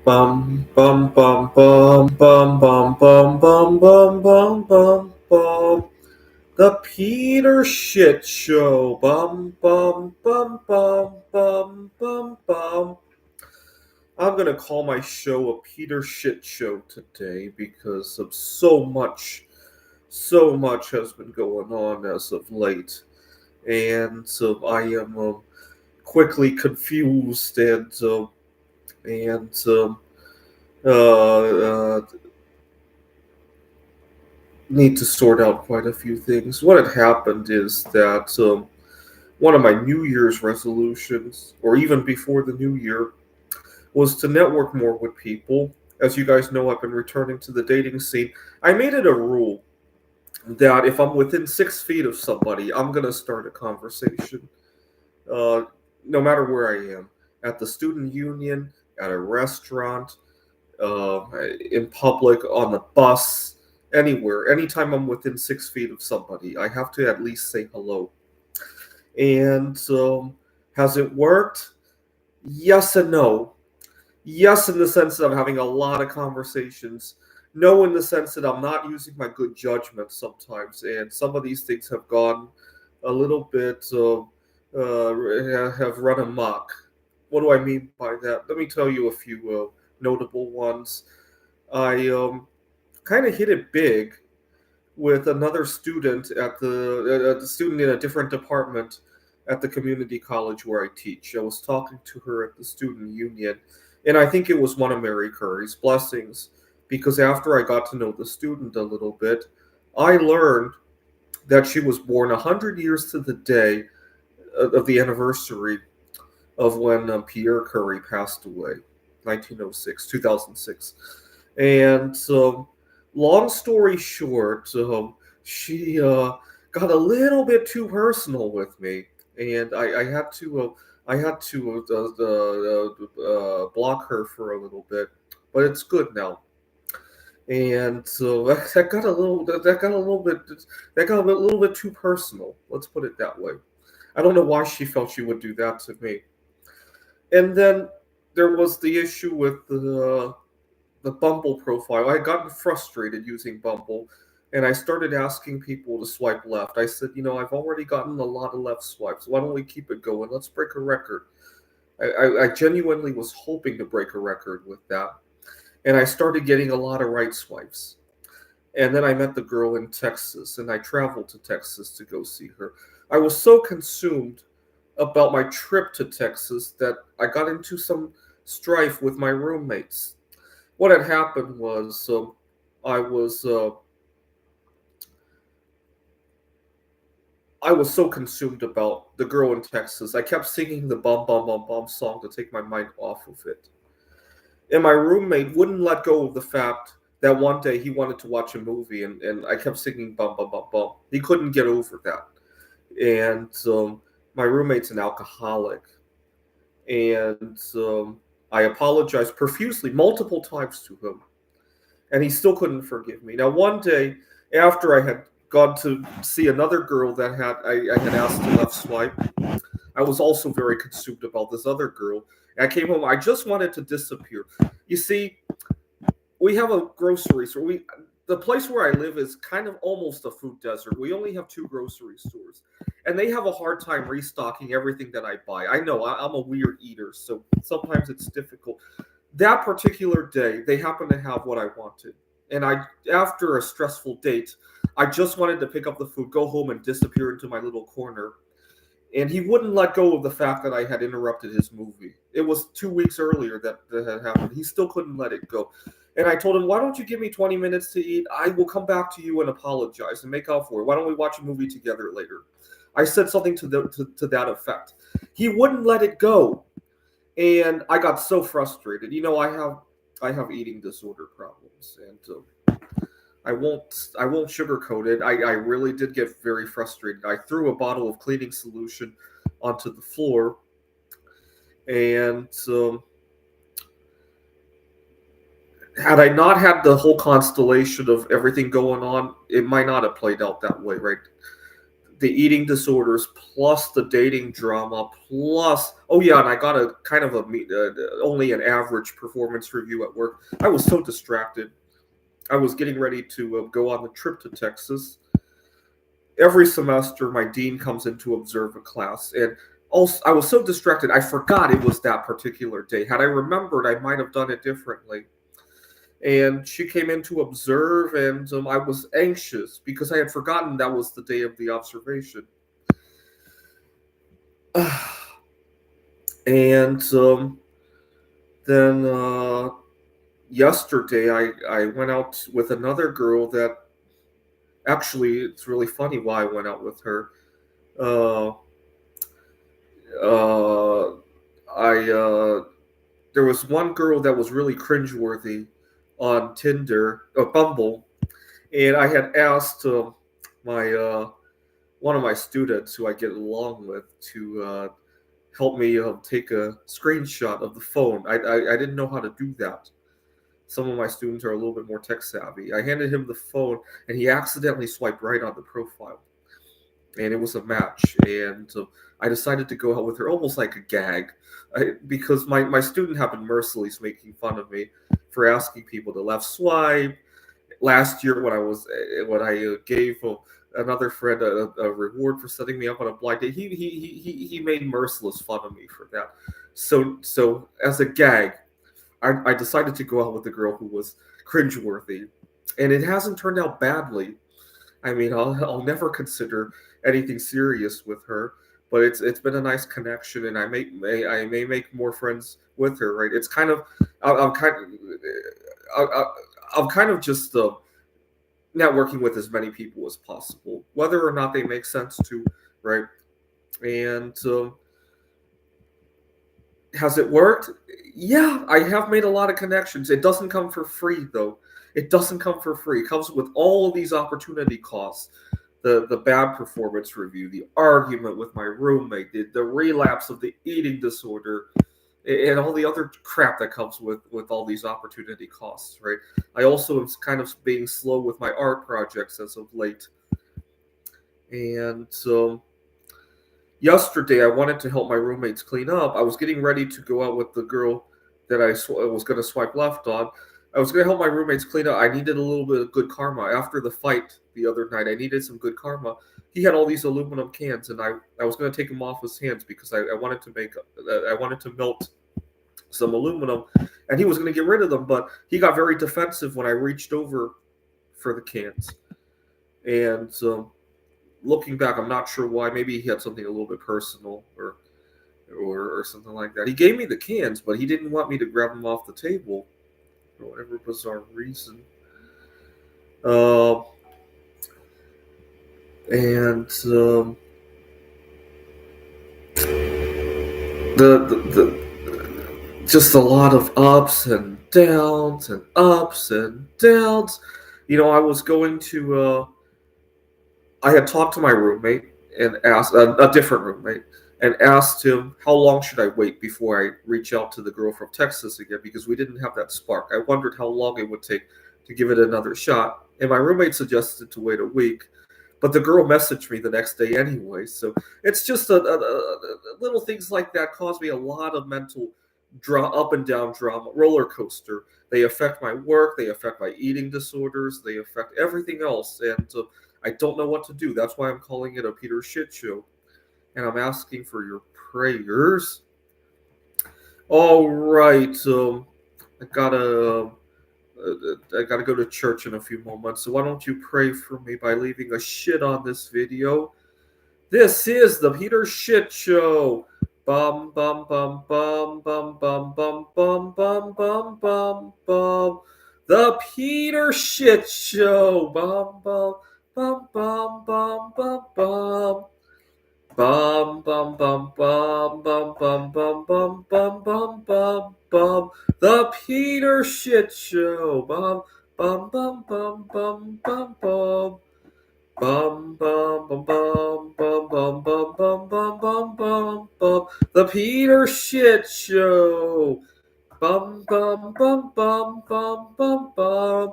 Bum bum bum bum bum bum bum bum bum bum bum bum. The Peter Shitshow. Bum bum bum bum bum bum bum. I'm gonna call my show a Peter Shitshow today because of so much has been going on as of late, and so I am quickly confused and uh, need to sort out quite a few things. What had happened is that one of my New Year's resolutions, or even before the New Year, was to network more with people. As you guys know, I've been returning to the dating scene. I made it a rule that if I'm within 6 feet of somebody, I'm going to start a conversation, uh, no matter where I am, at the student union, at a restaurant, uh, in public, on the bus, anywhere. Anytime I'm within 6 feet of somebody, I have to at least say hello. And has it worked? Yes and no. Yes, in the sense that I'm having a lot of conversations. No, in the sense that I'm not using my good judgment sometimes, and some of these things have gone a little bit have run amok. What do I mean by that? Let me tell you a few notable ones. I kind of hit it big with another student at the student in a different department at the community college where I teach. I was talking to her at the student union, and I think it was one of Mary Curry's blessings because after I got to know the student a little bit, I learned that she was born 100 years to the day of the anniversary of when Pierre Curry passed away, 1906, 2006. And long story short, she got a little bit too personal with me, and I had to block her for a little bit, but it's good now. And so that got a little that got a little bit that got a little bit too personal. Let's put it that way. I don't know why she felt she would do that to me. And then there was the issue with the Bumble profile. I had gotten frustrated using Bumble, and I started asking people to swipe left. I said, I've already gotten a lot of left swipes. Why don't we keep it going? Let's break a record. I genuinely was hoping to break a record with that, and I started getting a lot of right swipes. And then I met the girl in Texas, and I traveled to Texas to go see her. I was so consumed about my trip to Texas that I got into some strife with my roommates. What had happened was I was uh, I was so consumed about the girl in Texas. I kept singing the "Bum Bum Bum Bum" song to take my mind off of it, and my roommate wouldn't let go of the fact that one day he wanted to watch a movie, and I kept singing "Bum Bum Bum Bum." He couldn't get over that, and my roommate's an alcoholic, and I apologized profusely multiple times to him, and he still couldn't forgive me. Now, one day after I had gone to see another girl that I had asked to left swipe, I was also very consumed about this other girl. And I came home. I just wanted to disappear. You see, we have a grocery store. The place where I live is kind of almost a food desert. We only have two grocery stores, and they have a hard time restocking everything that I buy. I know I'm a weird eater, so sometimes it's difficult. That particular day, they happened to have what I wanted, and after a stressful date, I just wanted to pick up the food, go home, and disappear into my little corner. And he wouldn't let go of the fact that I had interrupted his movie. It was 2 weeks earlier that had happened. He still couldn't let it go. And I told him, "Why don't you give me 20 minutes to eat? I will come back to you and apologize and make up for it. Why don't we watch a movie together later?" I said something to that effect. He wouldn't let it go, and I got so frustrated. I have eating disorder problems, and I won't sugarcoat it. I really did get very frustrated. I threw a bottle of cleaning solution onto the floor, and had I not had the whole constellation of everything going on, it might not have played out that way, right? the eating disorders plus the dating drama plus oh yeah, and I got a kind of a only an average performance review at work. I was so distracted. I was getting ready to go on the trip to Texas. Every semester, my dean comes in to observe a class, and also I was so distracted I forgot it was that particular day. Had I remembered, I might have done it differently. And she came in to observe, and I was anxious because I had forgotten that was the day of the observation. And then yesterday, I went out with another girl that actually, it's really funny why I went out with her. Uh, uh, I There was one girl that was really cringeworthy on Tinder, Bumble, and I had asked my one of my students who I get along with to help me take a screenshot of the phone. I didn't know how to do that. Some of my students are a little bit more tech savvy. I handed him the phone, and he accidentally swiped right on the profile, and it was a match. And I decided to go out with her almost like a gag, because my student had been mercilessly making fun of me for asking people to left swipe. Last year, when I gave another friend a reward for setting me up on a blind date, he made merciless fun of me for that. So as a gag, I decided to go out with a girl who was cringeworthy, and it hasn't turned out badly. I mean, I'll never consider anything serious with her, but it's been a nice connection, and I may make more friends with her. Right? It's kind of I'm kind I'm kind of just networking with as many people as possible, whether or not they make sense to, right? And has it worked? Yeah, I have made a lot of connections. It doesn't come for free, though. It doesn't come for free. It comes with all of these opportunity costs. The bad performance review, the argument with my roommate, the relapse of the eating disorder, and all the other crap that comes with all these opportunity costs, right? I also am kind of being slow with my art projects as of late. And so yesterday I wanted to help my roommates clean up. I was getting ready to go out with the girl that I was going to swipe left on. I was going to help my roommates clean up. I needed a little bit of good karma. After the fight the other night, I needed some good karma. He had all these aluminum cans, and I was going to take them off his hands because I wanted to melt some aluminum, and he was going to get rid of them, but he got very defensive when I reached over for the cans. And looking back, I'm not sure why. Maybe he had something a little bit personal or something like that. He gave me the cans, but he didn't want me to grab them off the table for whatever bizarre reason. And the just a lot of ups and downs and ups and downs. I was going to. I had talked to my roommate and asked a different roommate and asked him how long should I wait before I reach out to the girl from Texas again, because we didn't have that spark. I wondered how long it would take to give it another shot, and my roommate suggested to wait a week. But the girl messaged me the next day anyway. So it's just little things like that cause me a lot of mental up and down drama, roller coaster. They affect my work. They affect my eating disorders. They affect everything else. And I don't know what to do. That's why I'm calling it a Peter Shitshow. And I'm asking for your prayers. All right. I gotta go to church in a few moments. So why don't you pray for me by leaving a shit on this video? This is the Peter Shitshow. Bum bum bum bum bum bum bum bum bum bum bum bum. The Peter Shitshow. Bum bum bum bum bum bum bum. Bum bum bum bum bum bum bum bum bum bum bum bum. The Peter Shitshow. Bum bum bum bum bum bum bum. Bum bum bum bum bum bum bum bum bum bum bum bum. The Peter Shitshow. Bum bum bum bum bum bum bum.